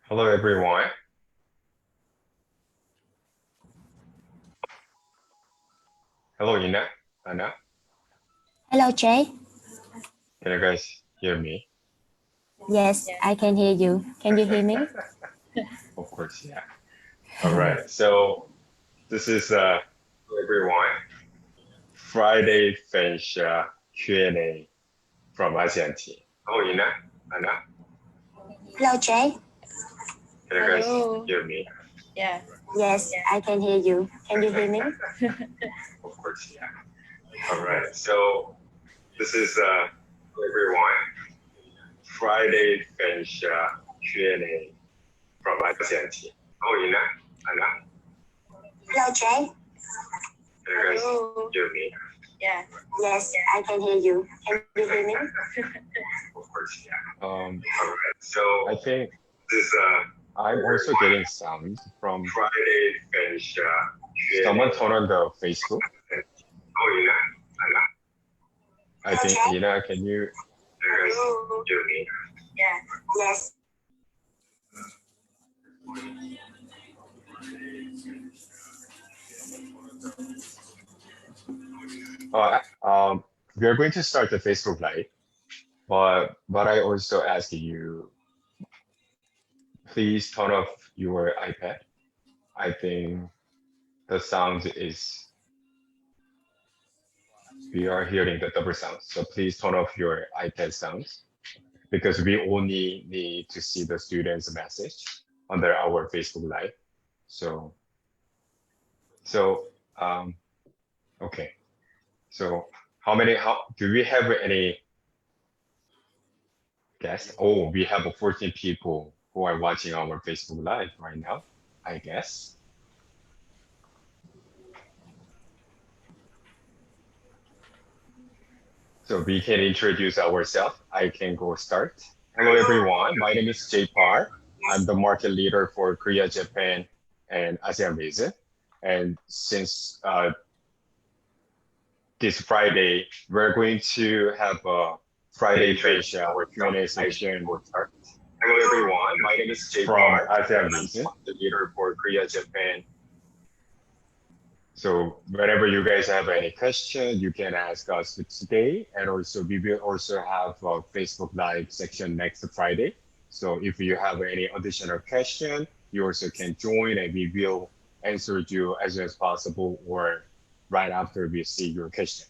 Hello, everyone. Hello, Ina, Anna. Hello, Jay. Can you guys hear me? Yes, I can hear you. Can you hear me? Of course, yeah. All right. So this is hello, everyone. Friday Fanshawe Q&A from ASEAN Team. Hello, Ina, Anna. Hello, Jay. Can you guys Hello. hear me? Yeah. Yes, I can hear you. Can you hear me? Of course, yeah. All right. So this is hello, everyone. Friday Fanshawe Q&A from ASEAN Team. Hello, Ina, Anna. Hello, Jay. Can you guys Hello. hear me? Yeah. Yes, I can hear you. Can you hear me? Of course, yeah. All right. So I think This is I'm also getting sound from Friday Fanshawe. someone turn on the Facebook. Oh, Ina, Anna. I think Ina, can you? You guys hear me? Yeah. Yes. We are going to start the Facebook Live, but I also ask you, please turn off your iPad. I think the sound is we are hearing the double sound, so please turn off your iPad sounds because we only need to see the students' message under our Facebook Live. So okay. So how do we have any guests? Oh, we have 14 people who are watching our Facebook Live right now, I guess. So we can introduce ourselves. I can go start. Hello, everyone. My name is Jay Park. I'm the market leader for Korea, Japan, and ASEAN region. And since this Friday, we're going to have a Friday Fanshawe Q&A section. Hello, everyone. My name is Jay From Park. ASEAN I'm region. the leader for Korea, Japan. So whenever you guys have any question, you can ask us today. And also we will also have a Facebook Live section next Friday. So if you have any additional question, you also can join and we will answer you as soon as possible or right after we see your question.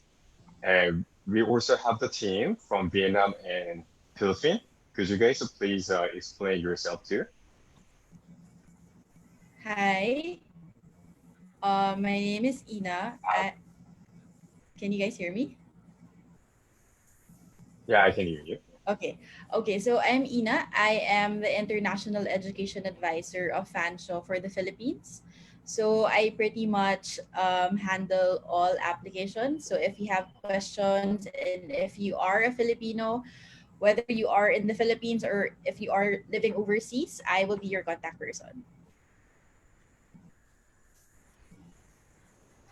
And we also have the team from Vietnam and Philippines. Could you guys please explain yourself too? Hi. My name is Ina. Can you guys hear me? Yeah, I can hear you. Okay. So I'm Ina. I am the International Education Advisor of Fanshawe for the Philippines. So I pretty much handle all applications. So if you have questions and if you are a Filipino, whether you are in the Philippines or if you are living overseas, I will be your contact person.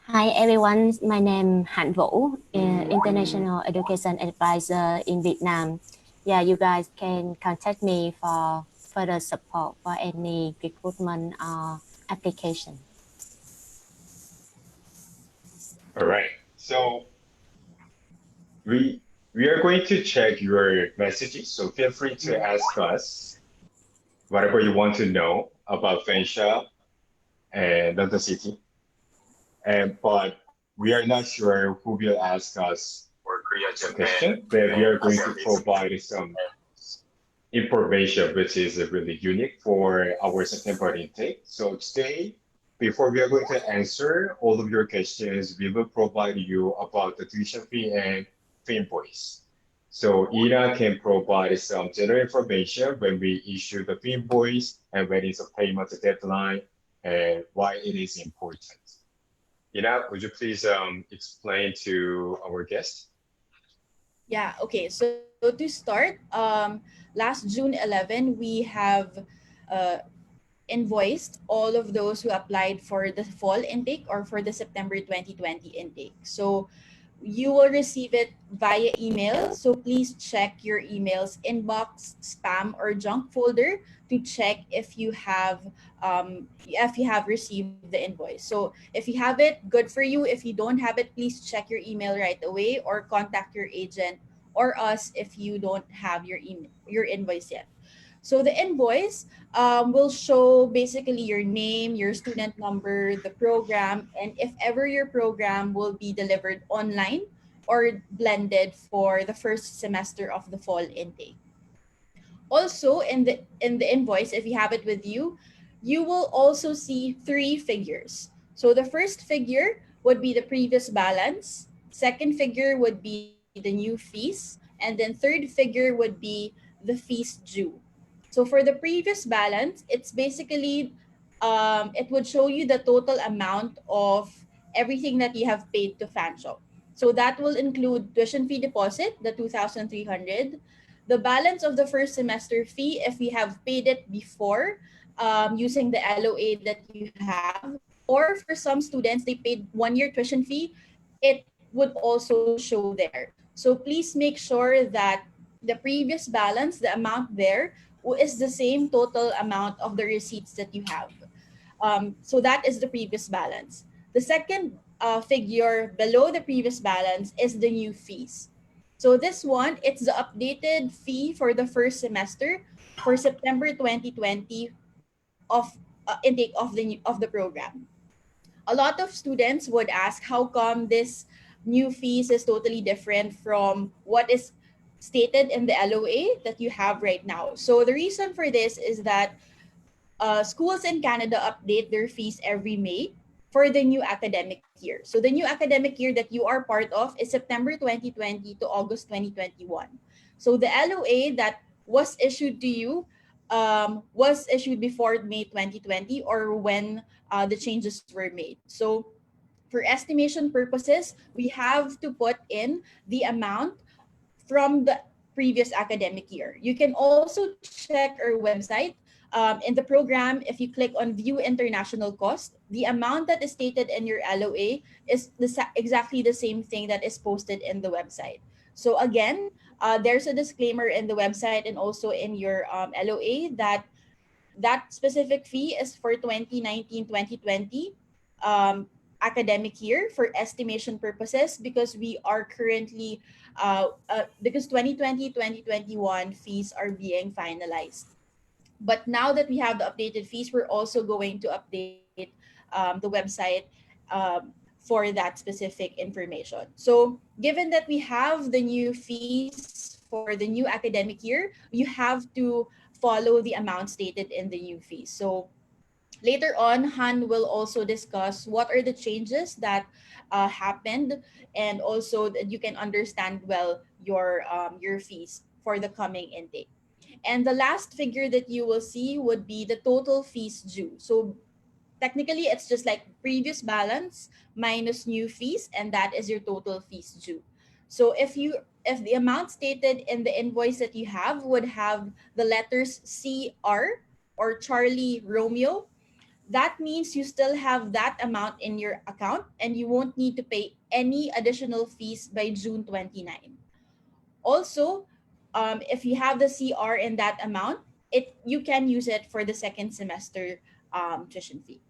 Hi, everyone. My name is Hạnh Vũ, International Education Advisor in Vietnam. Yeah, you guys can contact me for further support for any recruitment or application. All right. So we are going to check your messages. So feel free to ask us whatever you want to know about Fanshawe and the city. But we are not sure who will ask us For Korea, a Japan. question, but we are going to provide some information which is really unique for our September intake. So today, before we are going to answer all of your questions, we will provide you about the tuition fee and fee invoice. So Ina can provide some general information when we issue the fee invoice and when it's a payment deadline and why it is important. Ina, would you please explain to our guests? Yeah, okay. So to start, last June 11, we have invoiced all of those who applied for the fall intake or for the September 2020 intake. So you will receive it via email. So please check your email's inbox, spam, or junk folder to check if you have received the invoice. So if you have it, good for you. If you don't have it, please check your email right away or contact your agent or us if you don't have your invoice yet. So the invoice will show basically your name, your student number, the program, and if ever your program will be delivered online or blended for the first semester of the fall intake. Also in the invoice, if you have it with you, you will also see three figures. So the first figure would be the previous balance, second figure would be the new fees, and then third figure would be the fees due. So for the previous balance, it's basically it would show you the total amount of everything that you have paid to Fanshawe. So that will include tuition fee deposit, the 2,300, the balance of the first semester fee if we have paid it before using the LOA that you have, or for some students they paid 1 year tuition fee, it would also show there. So please make sure that the previous balance, the amount there, is the same total amount of the receipts that you have. So that is the previous balance. The second figure below the previous balance is the new fees. So this one, it's the updated fee for the first semester for September 2020 of intake of the program. A lot of students would ask how come this new fees is totally different from what is stated in the LOA that you have right now. So the reason for this is that schools in Canada update their fees every May for the new academic year. So the new academic year that you are part of is September 2020 to August 2021. So the LOA that was issued to you was issued before May 2020 or when the changes were made. So for estimation purposes, we have to put in the amount from the previous academic year. You can also check our website. In the program, if you click on View International Cost, the amount that is stated in your LOA is exactly the same thing that is posted in the website. So again, there's a disclaimer in the website and also in your LOA that that specific fee is for 2019-2020 academic year for estimation purposes because we are currently because 2020-2021 fees are being finalized. But now that we have the updated fees, we're also going to update the website for that specific information. So given that we have the new fees for the new academic year, you have to follow the amount stated in the new fees. So later on, Han will also discuss what are the changes that happened, and also that you can understand well your fees for the coming intake. And the last figure that you will see would be the total fees due. So technically, it's just like previous balance minus new fees, and that is your total fees due. So if the amount stated in the invoice that you have would have the letters CR or Charlie Romeo, that means you still have that amount in your account and you won't need to pay any additional fees by June 29. Also, if you have the CR in that amount, you can use it for the second semester tuition fee.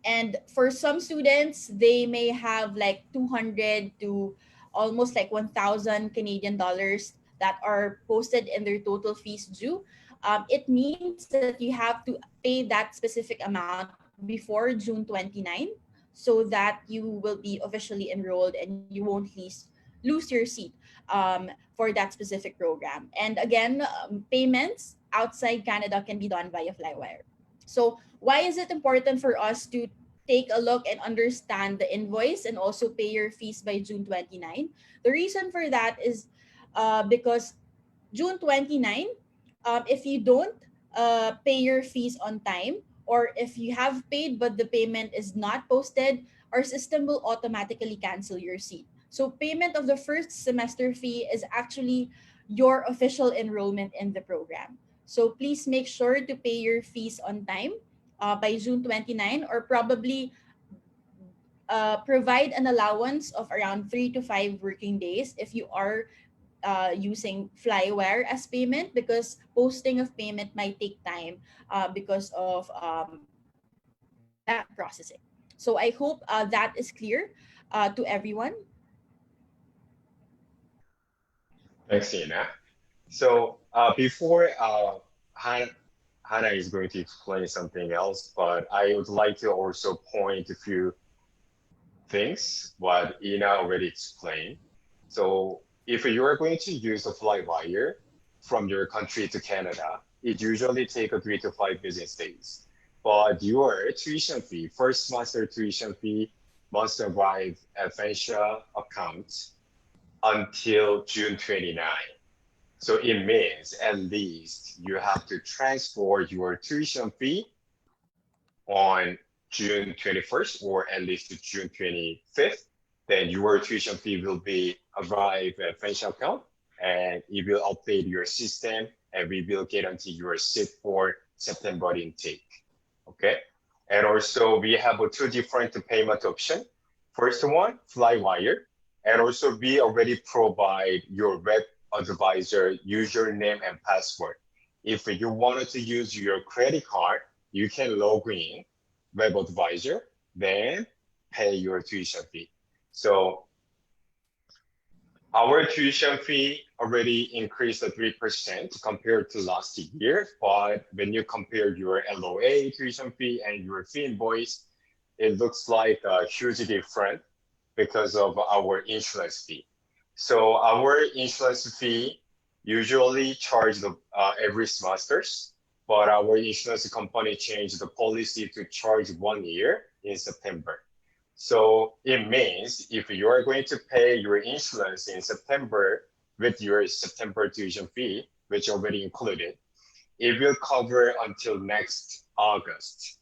And for some students, they may have like 200 to almost like 1,000 Canadian dollars that are posted in their total fees due. It means that you have to pay that specific amount before June 29 so that you will be officially enrolled and you won't lose your seat for that specific program. And again, payments outside Canada can be done via Flywire. So why is it important for us to take a look and understand the invoice and also pay your fees by June 29? The reason for that is because June 29, if you don't pay your fees on time, or if you have paid but the payment is not posted, our system will automatically cancel your seat. So payment of the first semester fee is actually your official enrollment in the program. So please make sure to pay your fees on time by June 29, or probably provide an allowance of around 3 to 5 working days if you are using Flywire as payment, because posting of payment might take time because of that processing. So I hope that is clear to everyone. Thanks, Ina. So before Hannah is going to explain something else, but I would like to also point a few things what Ina already explained. So if you are going to use a Flywire from your country to Canada, it usually takes 3 to 5 business days. But your tuition fee, first semester tuition fee, must arrive at Fanshawe account until June 29. So it means at least you have to transfer your tuition fee on June 21st or at least June 25th. Then your tuition fee will be arrive at Fanshawe account and it will update your system and we will guarantee your seat for September intake. Okay. And also we have two different payment options. First one, Flywire. And also we already provide your web advisor username and password. If you wanted to use your credit card, you can log in web advisor, then pay your tuition fee. So our tuition fee already increased 3% compared to last year, but when you compare your LOA tuition fee and your fee invoice, it looks like a huge difference because of our insurance fee. So our insurance fee usually charged every semesters, but our insurance company changed the policy to charge 1 year in September. So it means if you are going to pay your insurance in September with your September tuition fee, which already included, it will cover until next August.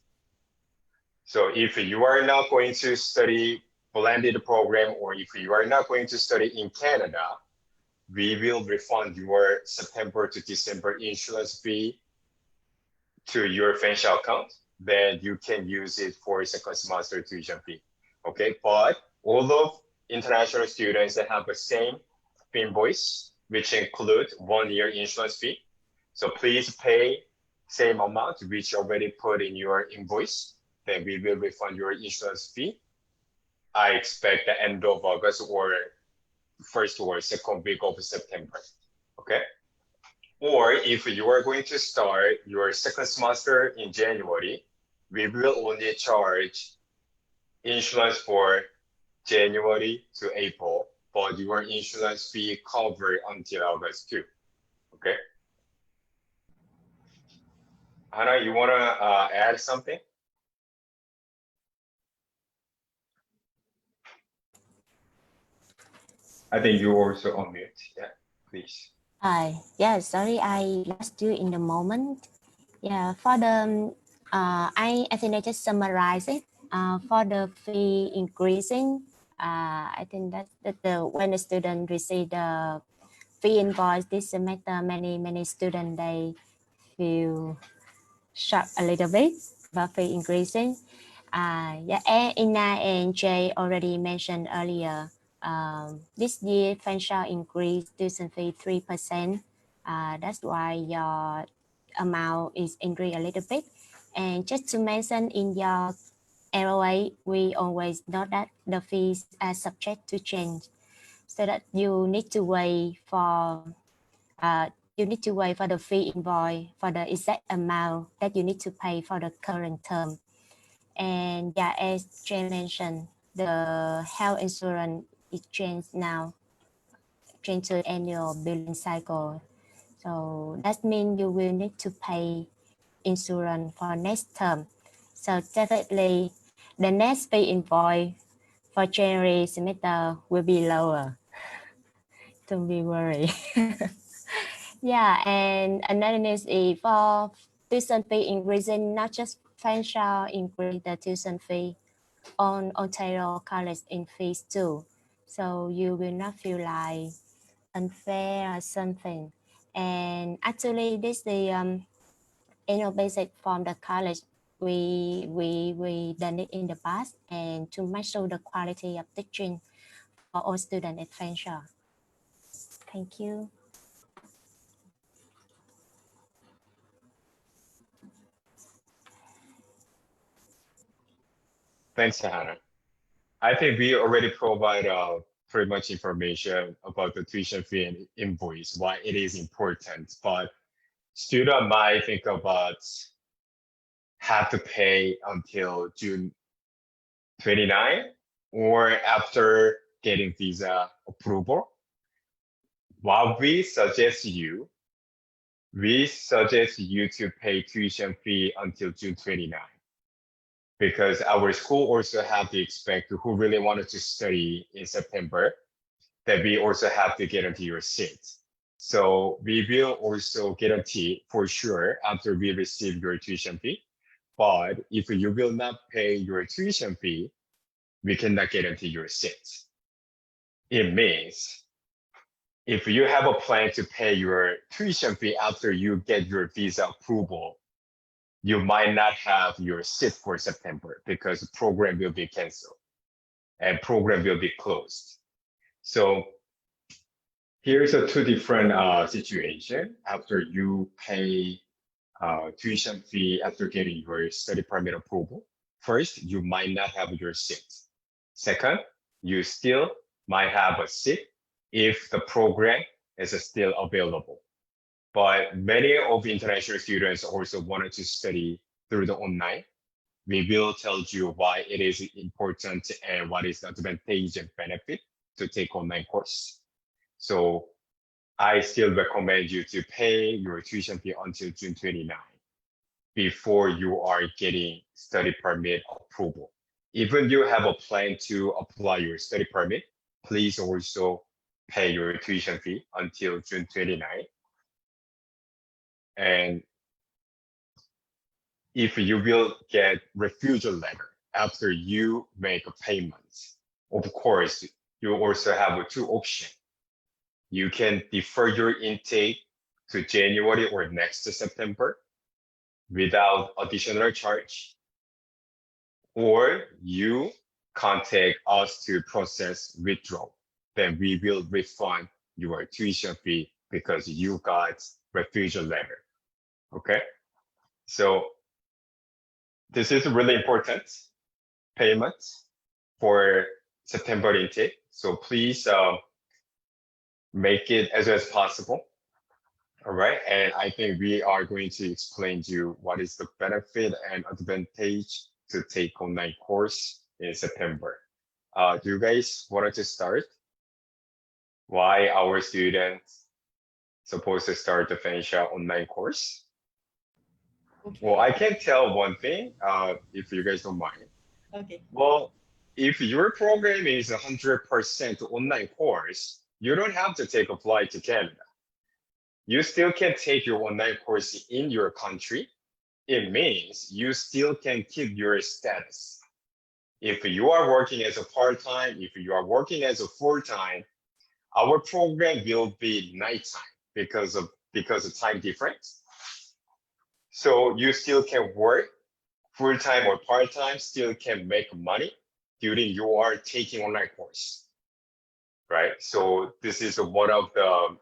So if you are not going to study blended program or if you are not going to study in Canada, we will refund your September to December insurance fee to your Fanshawe account. Then you can use it for second semester tuition fee. Okay, but all of international students that have the same invoice, which include 1 year insurance fee. So please pay same amount which already put in your invoice. Then we will refund your insurance fee. I expect the end of August or first or second week of September, okay? Or if you are going to start your second semester in January, we will only charge insurance for January to April, but your insurance fee covered until August too, okay? Hannah, you wanna add something? I think you also on mute. Yeah, please. Yeah, sorry, I lost you in the moment. Yeah, for the I think I just summarize it. For the fee increasing, I think that when the student receive the fee invoice this semester, many students they feel shocked a little bit about fee increasing. Yeah, Ina and Jay already mentioned earlier. This year, Fanshawe increased tuition fee 3%. That's why your amount is increased a little bit. And just to mention, in your LOA, we always note that the fees are subject to change, so that you need to wait for the fee invoice for the exact amount that you need to pay for the current term. And yeah, as Jay mentioned, the health insurance is changed now, changed to annual billing cycle. So that means you will need to pay insurance for next term. So definitely the next pay invoice for January semester will be lower. Don't be worried. Yeah, and another news is for tuition fee increasing, not just Fanshawe increase the tuition fee on Ontario College in fees too. So you will not feel like unfair or something. And actually this is the annual basic from the college we done it in the past, and to make sure the quality of teaching for all students at Fanshawe. Thank you. Thanks, Hannah. I think we already provide pretty much information about the tuition fee and invoice, why it is important. But student might think about have to pay until June 29 or after getting visa approval. What we suggest you to pay tuition fee until June 29. Because our school also have to expect who really wanted to study in September, that we also have to guarantee your seat. So we will also guarantee for sure after we receive your tuition fee. But if you will not pay your tuition fee, we cannot guarantee your seat. It means if you have a plan to pay your tuition fee after you get your visa approval, you might not have your seat for September because the program will be canceled and program will be closed. So here's a two different situation after you pay tuition fee after getting your study permit approval. First, you might not have your seat. Second, you still might have a seat if the program is still available. But many of international students also wanted to study through the online. We will tell you why it is important and what is the advantage and benefit to take online course. So I still recommend you to pay your tuition fee until June 29 before you are getting study permit approval. Even you have a plan to apply your study permit, please also pay your tuition fee until June 29. And if you will get refusal letter after you make a payment, of course, you also have two options. You can defer your intake to January or next September without additional charge, or you contact us to process withdrawal. Then we will refund your tuition fee because you got refusal letter. Okay, so this is really important payment for September intake. So please make it as soon as possible. All right, and I think we are going to explain to you what is the benefit and advantage to take online course in September. Do you guys want to start? Why our students supposed to start the Fanshawe online course? Okay. Well, I can tell one thing, if you guys don't mind. Okay. Well, if your program is 100% online course, you don't have to take a flight to Canada. You still can take your online course in your country. It means you still can keep your status. If you are working as a part-time, if you are working as a full-time, our program will be nighttime because of time difference. So you still can work full-time or part-time, still can make money during you are taking online course, right? So this is one of the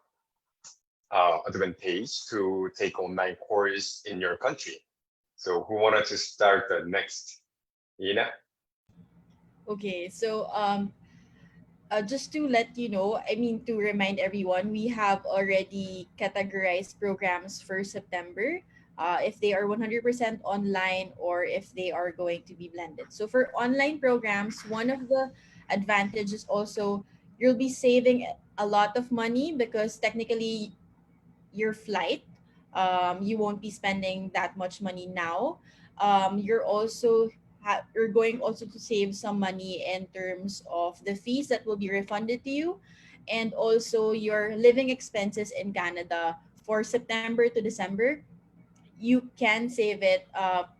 advantage to take online course in your country. So who wanted to start the next? Ina? Okay, so just to let you know, I mean, to remind everyone, we have already categorized programs for September, if they are 100% online or if they are going to be blended. So for online programs, one of the advantages also, you'll be saving a lot of money because technically your flight, you won't be spending that much money now. You're also you're going also to save some money in terms of the fees that will be refunded to you, and also your living expenses in Canada for September to December. You can save it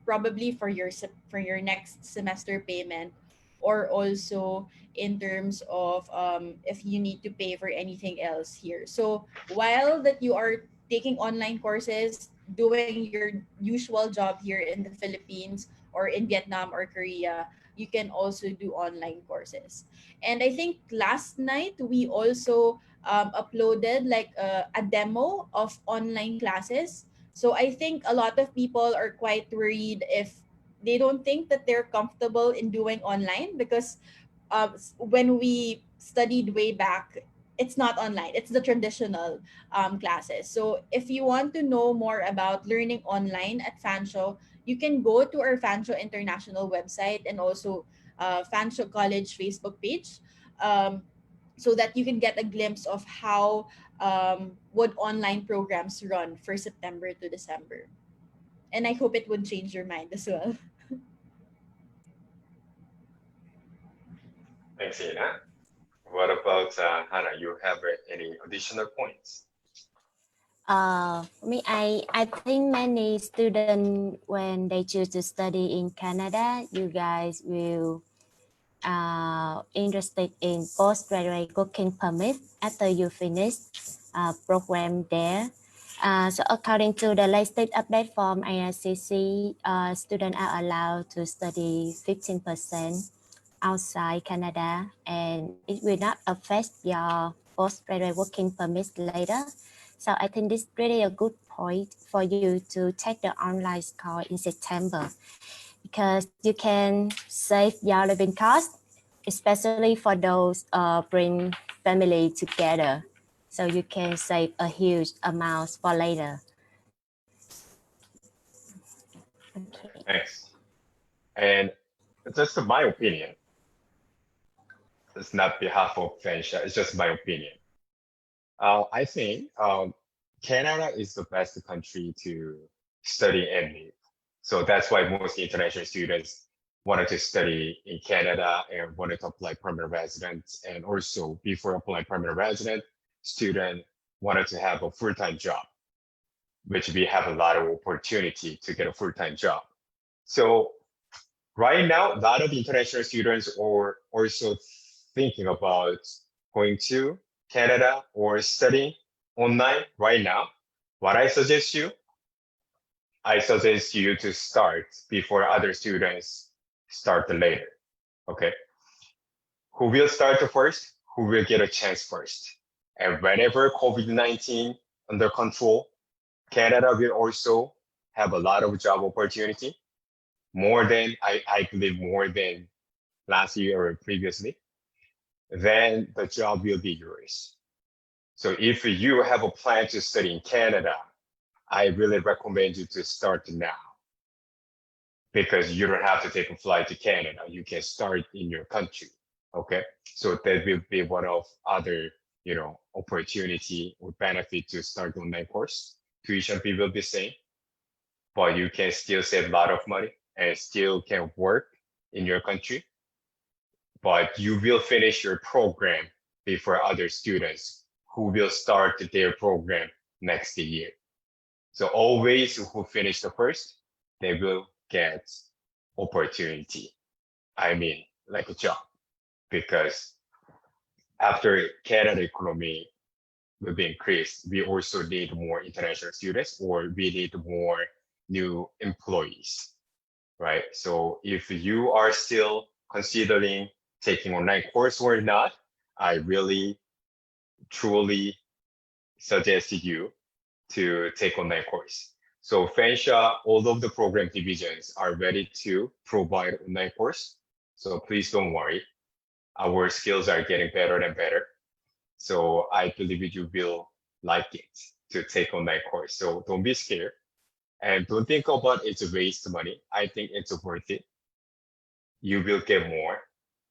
probably for your next semester payment, or also in terms of if you need to pay for anything else here. So while that you are taking online courses, doing your usual job here in the Philippines or in Vietnam or Korea, you can also do online courses. And I think last night we also uploaded like a demo of online classes. So I think a lot of people are quite worried if they don't think that they're comfortable in doing online because when we studied way back, it's not online, it's the traditional classes. So if you want to know more about learning online at Fanshawe, you can go to our Fanshawe International website and also Fanshawe College Facebook page, um, so that you can get a glimpse of how would online programs run for September to December. And I hope it would change your mind as well. Thanks, Ina. What about Hannah? You have any additional points? For me, I think many students, when they choose to study in Canada, you guys will interested in postgraduate working permit after you finish program there. So according to the latest update from IRCC, students are allowed to study 15% outside Canada, and it will not affect your postgraduate working permit later. So I think this is really a good point for you to take the online course in September, because you can save your living costs, especially for those bring family together. So you can save a huge amount for later. Okay. Thanks. And just my opinion. It's not behalf of Fanshawe, it's just my opinion. I think Canada is the best country to study and live. So that's why most international students wanted to study in Canada and wanted to apply permanent residence. And also before applying permanent resident, student wanted to have a full-time job, which we have a lot of opportunity to get a full-time job. So right now, a lot of international students are also thinking about going to Canada or studying online right now. What I suggest you to start before other students start later. Okay. Who will start first? Who will get a chance first? And whenever COVID-19 under control, Canada will also have a lot of job opportunity, more than I believe more than last year or previously. Then the job will be yours. So if you have a plan to study in Canada, I really recommend you to start now, because you don't have to take a flight to Canada. You can start in your country. Okay. So that will be one of other, opportunity or benefit to start online course. Tuition fee will be same, but you can still save a lot of money and still can work in your country. But you will finish your program before other students who will start their program next year. So always who finish the first, they will get opportunity. I mean, like a job, because after Canada economy will be increased, we also need more international students, or we need more new employees, right? So if you are still considering taking online course or not, I really, truly suggest you to take online course. So Fanshawe, all of the program divisions are ready to provide online course. So please don't worry. Our skills are getting better and better. So I believe you will like it to take online course. So don't be scared. And don't think about it's a waste money. I think it's worth it. You will get more.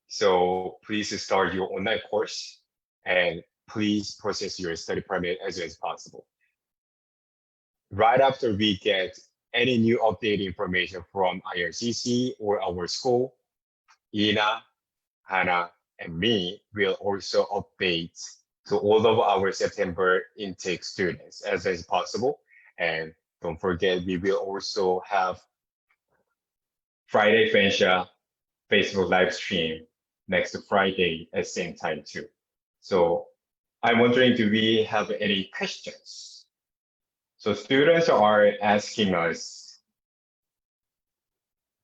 So please start your online course and please process your study permit as soon as possible. Right after we get any new updated information from IRCC or our school, Ina, Hannah, and me will also update to all of our September intake students as soon as possible. And don't forget, we will also have Friday Fanshawe Facebook live stream next Friday at same time too. So I'm wondering, do we have any questions? So students are asking us,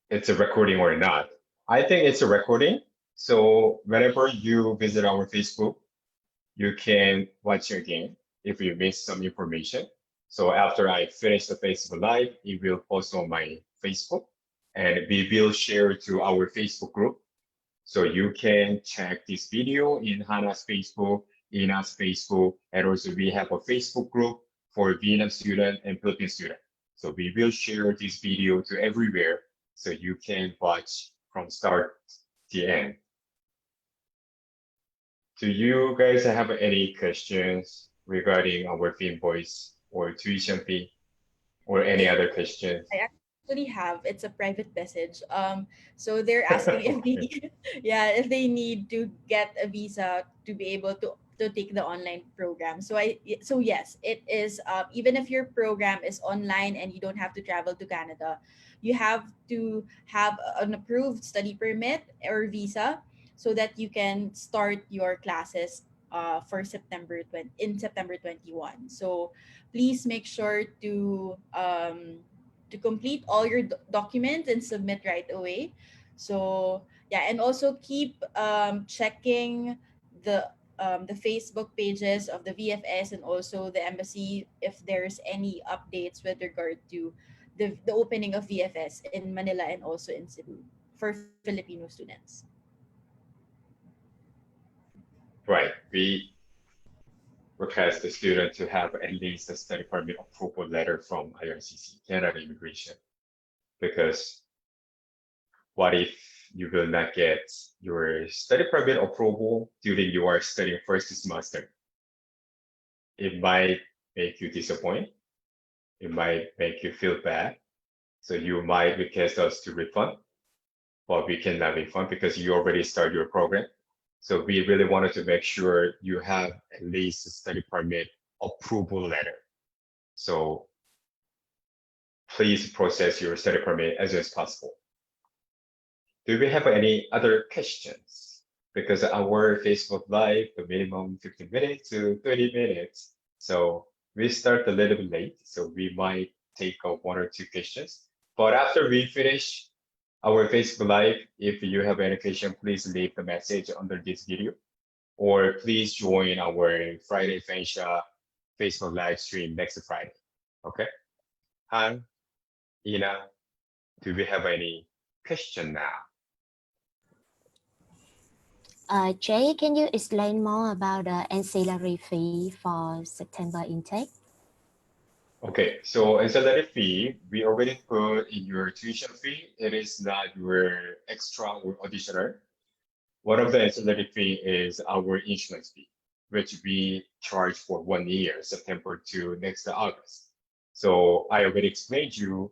it's a recording or not. I think it's a recording. So whenever you visit our Facebook, you can watch again if you missed some information. So after I finish the Facebook Live, it will post on my Facebook and we will share to our Facebook group. So you can check this video in Hannah's Facebook, Ina's Facebook, and also we have a Facebook group for Vietnam student and Philippine student. So we will share this video to everywhere so you can watch from start to end. Do you guys have any questions regarding our invoice or tuition fee or any other questions? I actually have. It's a private message. So they're asking if they need, yeah, if they need to get a visa to be able to take the online program. So yes, it is. Even if your program is online and you don't have to travel to Canada, you have to have an approved study permit or visa so that you can start your classes for September 21. So please make sure to complete all your documents and submit right away. So yeah, and also keep checking the Facebook pages of the VFS and also the embassy if there's any updates with regard to the opening of VFS in Manila and also in Cebu for Filipino students. Right. We request the student to have at least a study permit approval letter from IRCC, Canada Immigration, because what if you will not get your study permit approval during your studying first semester? It might make you disappointed. It might make you feel bad. So you might request us to refund, but we cannot refund because you already started your program. So we really wanted to make sure you have at least a study permit approval letter. So please process your study permit as soon as possible. Do we have any other questions? Because our Facebook Live, the minimum 15 minutes to 30 minutes. So we start a little bit late, so we might take one or two questions. But after we finish our Facebook Live, if you have any question, please leave the message under this video, or please join our Friday Fanshawe Facebook live stream next Friday. Okay? Han, Ina, do we have any question now? Jay, can you explain more about the ancillary fee for September intake? Okay, so ancillary fee, we already put in your tuition fee. It is not your extra or additional. One of the ancillary fee is our insurance fee, which we charge for 1 year, September to next August. So I already explained you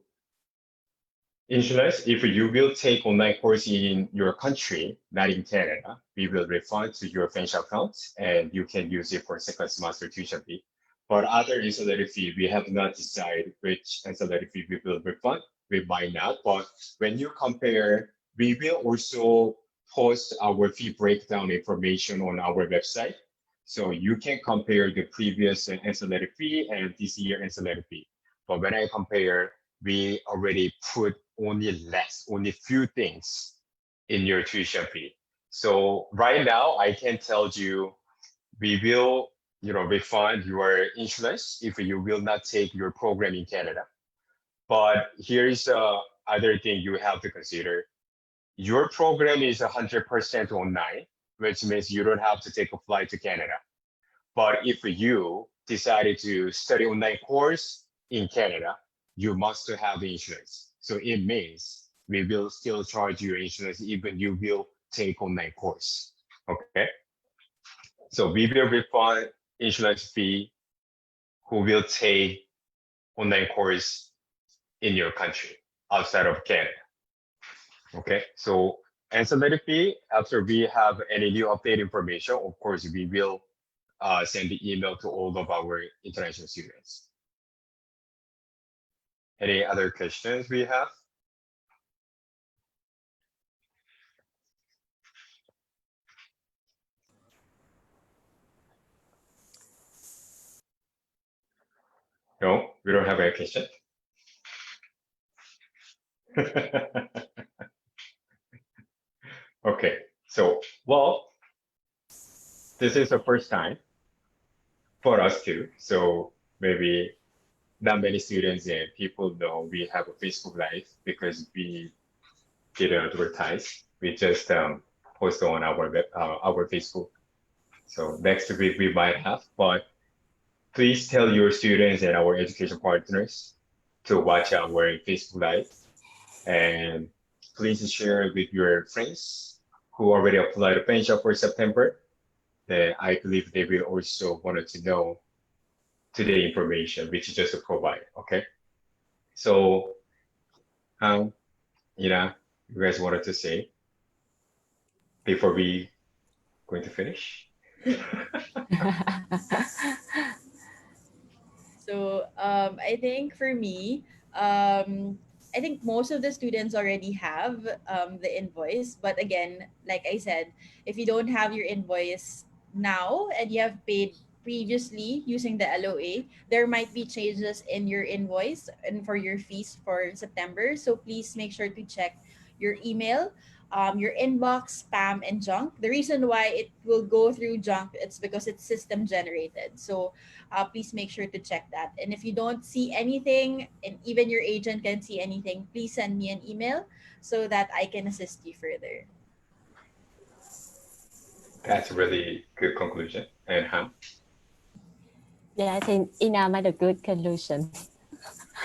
insurance. If you will take online course in your country, not in Canada, we will refund to your Fanshawe account and you can use it for second semester tuition fee. But other ancillary fee, we have not decided which ancillary fee we will refund. We might not, but when you compare, we will also post our fee breakdown information on our website. So you can compare the previous ancillary fee and this year ancillary fee. But when I compare, we already put only few things in your tuition fee. So right now, I can tell you, we will, refund your insurance if you will not take your program in Canada. But here's other thing you have to consider. Your program is 100% online, which means you don't have to take a flight to Canada. But if you decided to study online course in Canada, you must have insurance. So it means we will still charge you insurance even you will take online course. Okay. So we will refund insurance fee who will take online course in your country outside of Canada. Okay. So ancillary fee, after we have any new update information, of course, we will send the email to all of our international students. Any other questions we have? No? We don't have any question. Okay, so well, this is the first time for us too. So maybe not many students and people know we have a Facebook Live because we didn't advertise. We just post on our Facebook. So next week we might have, but please tell your students and our education partners to watch our Facebook Live, and please share with your friends who already applied to Fanshawe for September. Then I believe they will also wanted to know today information, which is just to provide. Okay. So, you guys wanted to say before we going to finish? So I think for me, I think most of the students already have the invoice. But again, like I said, if you don't have your invoice now and you have paid previously using the LOA, there might be changes in your invoice and for your fees for September. So please make sure to check your email, your inbox, spam, and junk. The reason why it will go through junk, it's because it's system generated. So please make sure to check that. And if you don't see anything, and even your agent can see anything, please send me an email so that I can assist you further. That's a really good conclusion. And Yeah, I think Ina made a good conclusion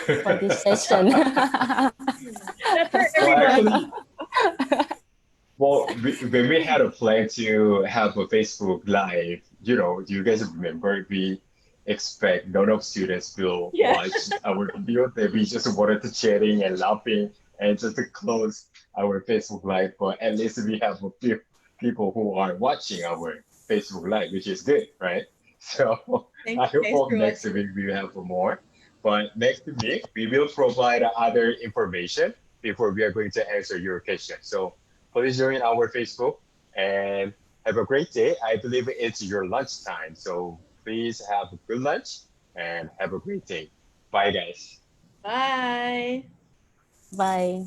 for this session. That's for well, everybody. actually, well, when we had a plan to have a Facebook Live, do you guys remember we expect none of students will Yeah. watch our video, that we just wanted to chatting and laughing and just to close our Facebook Live, but at least we have a few people who are watching our Facebook Live, which is good, right? So Thank I you guys hope for next watching. week we have more. But next week we will provide other information before we are going to answer your question. So please join our Facebook and have a great day. I believe it's your lunchtime. So please have a good lunch and have a great day. Bye, guys. Bye. Bye.